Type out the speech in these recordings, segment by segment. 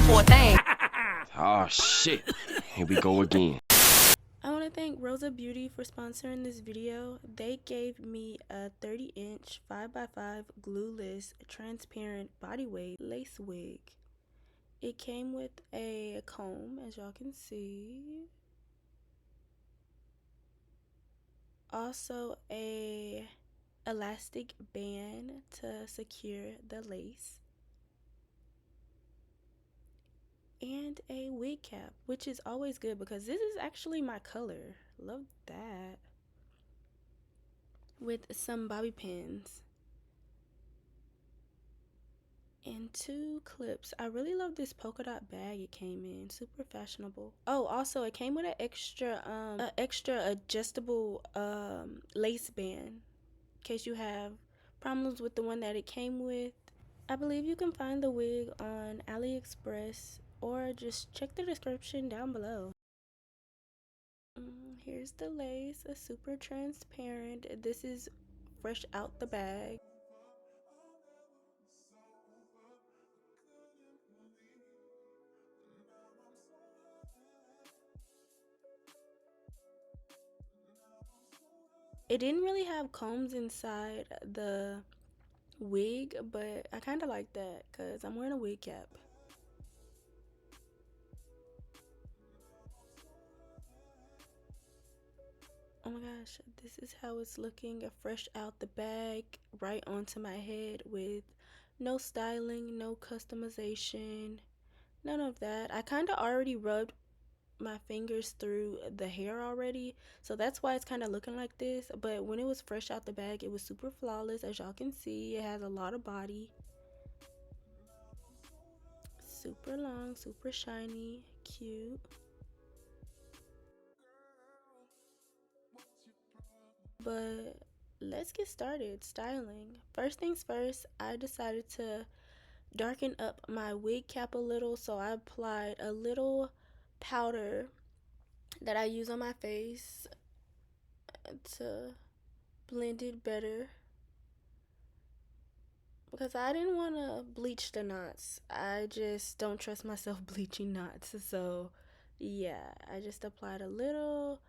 for a thing. Oh shit, here we go again. I want to thank Rosabeauty for sponsoring this video. They gave me a 30-inch 5x5 glueless transparent body wave lace wig. It came with a comb, as y'all can see. Also a elastic band to secure the lace. And a wig cap, which is always good because this is actually my color. Love that. With some bobby pins and 2 clips. I really love this polka dot bag it came in. Super fashionable. Oh, also it came with an extra adjustable lace band in case you have problems with the one that it came with. I believe you can find the wig on AliExpress or just check the description down below. Here's the lace, a super transparent. This is fresh out the bag. It didn't really have combs inside the wig, but I kind of like that because I'm wearing a wig cap. Oh my gosh, this is how it's looking fresh out the bag, right onto my head with no styling, no customization, none of that. I kind of already rubbed my fingers through the hair already, so that's why it's kind of looking like this. But when it was fresh out the bag, it was super flawless. As y'all can see, it has a lot of body, super long, super shiny, cute. But let's get started styling. First things first, I decided to darken up my wig cap a little, so I applied a little powder that I use on my face to blend it better because I didn't want to bleach the knots. I just don't trust myself bleaching knots. So yeah, I just applied a little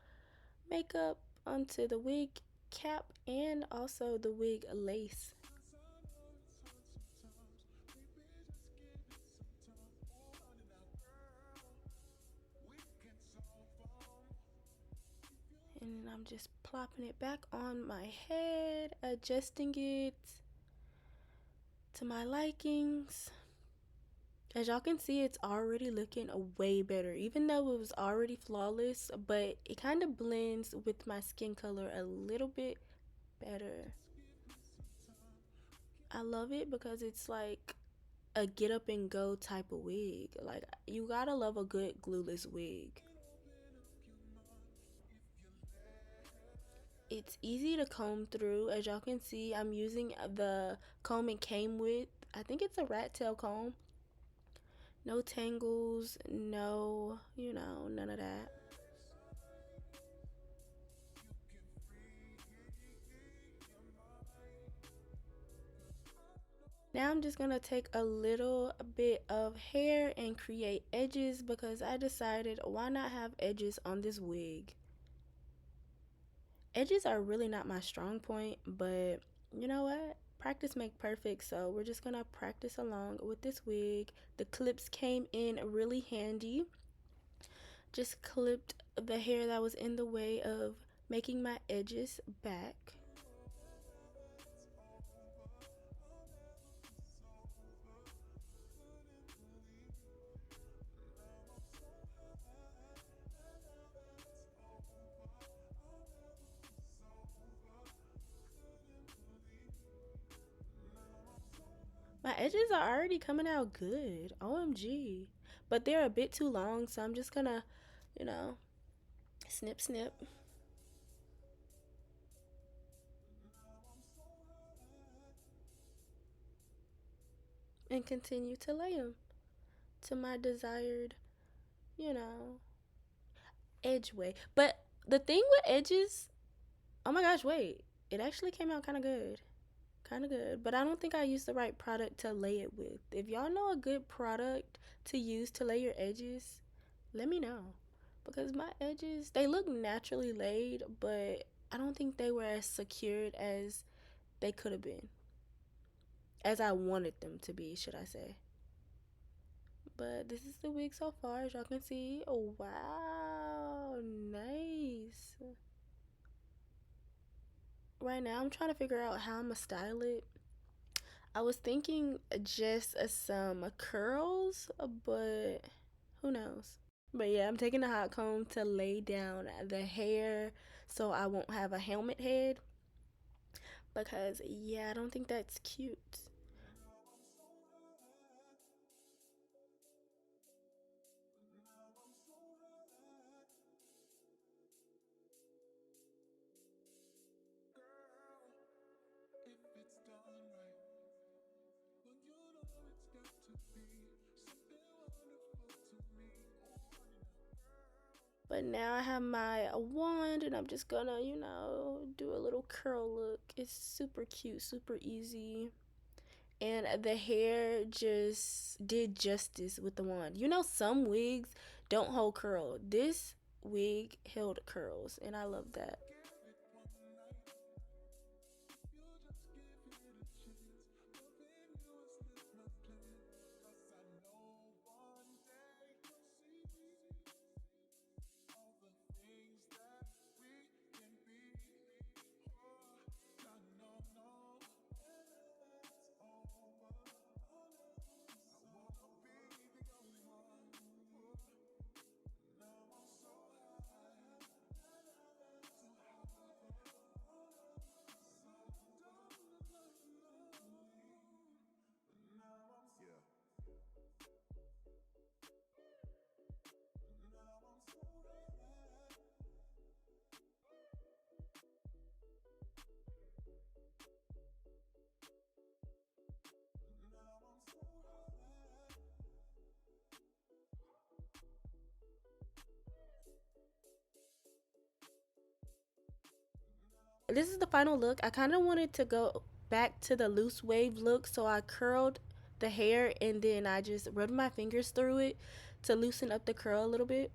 makeup onto the wig cap and also the wig lace. And I'm just plopping it back on my head, adjusting it to my likings. As y'all can see, it's already looking way better, even though it was already flawless, but it kind of blends with my skin color a little bit better. I love it because it's like a get up and go type of wig. Like, you gotta love a good glueless wig. It's easy to comb through. As y'all can see, I'm using the comb it came with. I think it's a rat tail comb. No tangles, no, none of that. Now I'm just gonna take a little bit of hair and create edges because I decided why not have edges on this wig. Edges are really not my strong point, but you know what? Practice make perfect, so we're just gonna practice along with this wig. The clips came in really handy. Just clipped the hair that was in the way of making my edges back. My edges are already coming out good. OMG. But they're a bit too long, so I'm just gonna, you know, snip, snip. And continue to lay them to my desired, you know, edge way. But the thing with edges, oh my gosh, wait. It actually came out kind of good. kind of good. But I don't think I used the right product to lay it with. If y'all know a good product to use to lay your edges, let me know. Because my edges, they look naturally laid, but I don't think they were as secured as they could have been. As I wanted them to be, should I say. But this is the wig so far, as y'all can see. Oh, wow. Nice. Right now, I'm trying to figure out how I'm going to style it. I was thinking just some curls, but who knows? But yeah, I'm taking the hot comb to lay down the hair so I won't have a helmet head. Because, yeah, I don't think that's cute. But now I have my wand and I'm just gonna, do a little curl look. It's super cute, super easy. And the hair just did justice with the wand. You know, some wigs don't hold curl. This wig held curls, and I love that. This is the final look. I kind of wanted to go back to the loose wave look, so I curled the hair and then I just rubbed my fingers through it to loosen up the curl a little bit.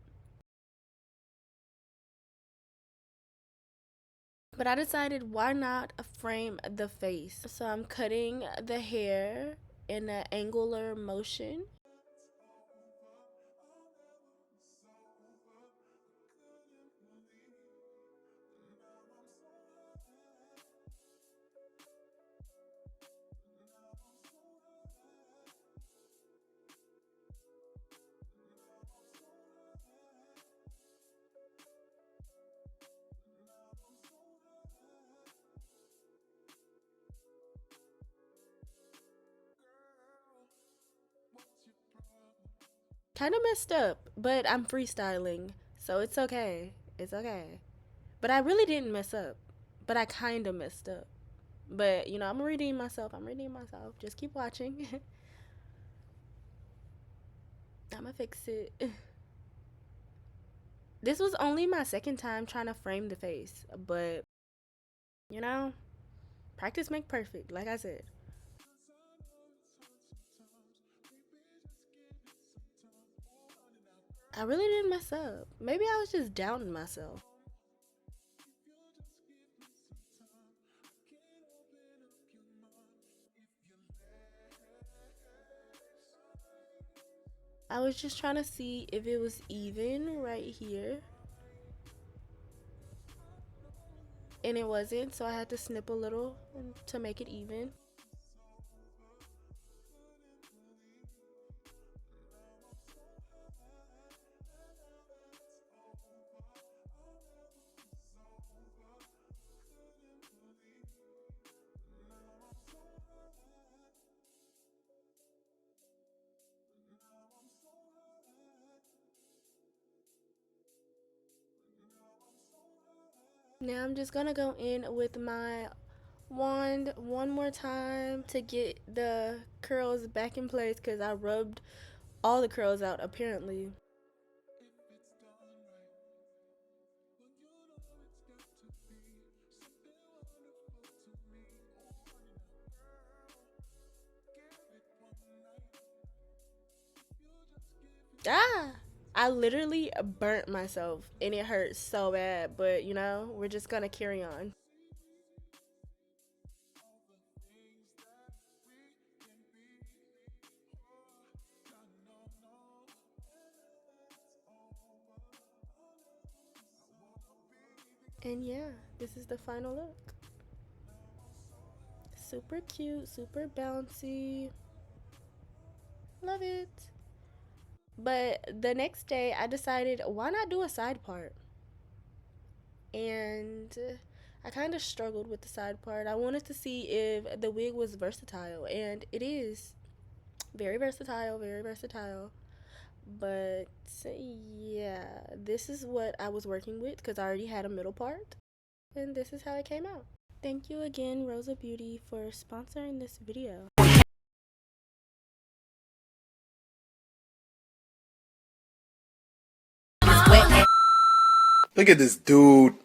But I decided, why not frame the face? So I'm cutting the hair in an angular motion. Kind of messed up, but I'm freestyling, so it's okay. It's okay. But I really didn't mess up, but I kind of messed up. But, I'm redeeming myself. I'm redeeming myself. Just keep watching. I'm gonna fix it. This was only my second time trying to frame the face, but, you know, practice make perfect, like I said. I really didn't mess up. Maybe I was just doubting myself. I was just trying to see if it was even right here. And it wasn't, so I had to snip a little to make it even. Now I'm just gonna go in with my wand one more time to get the curls back in place because I rubbed all the curls out apparently. Ah, I literally burnt myself and it hurt so bad, but you know, we're just gonna carry on. And yeah, this is the final look. Super cute, super bouncy. Love it. But the next day, I decided, why not do a side part? And I kind of struggled with the side part. I wanted to see if the wig was versatile, and it is very versatile, very versatile. But yeah, this is what I was working with because I already had a middle part, and this is how it came out. Thank you again, Rosabeauty, for sponsoring this video. Look at this dude.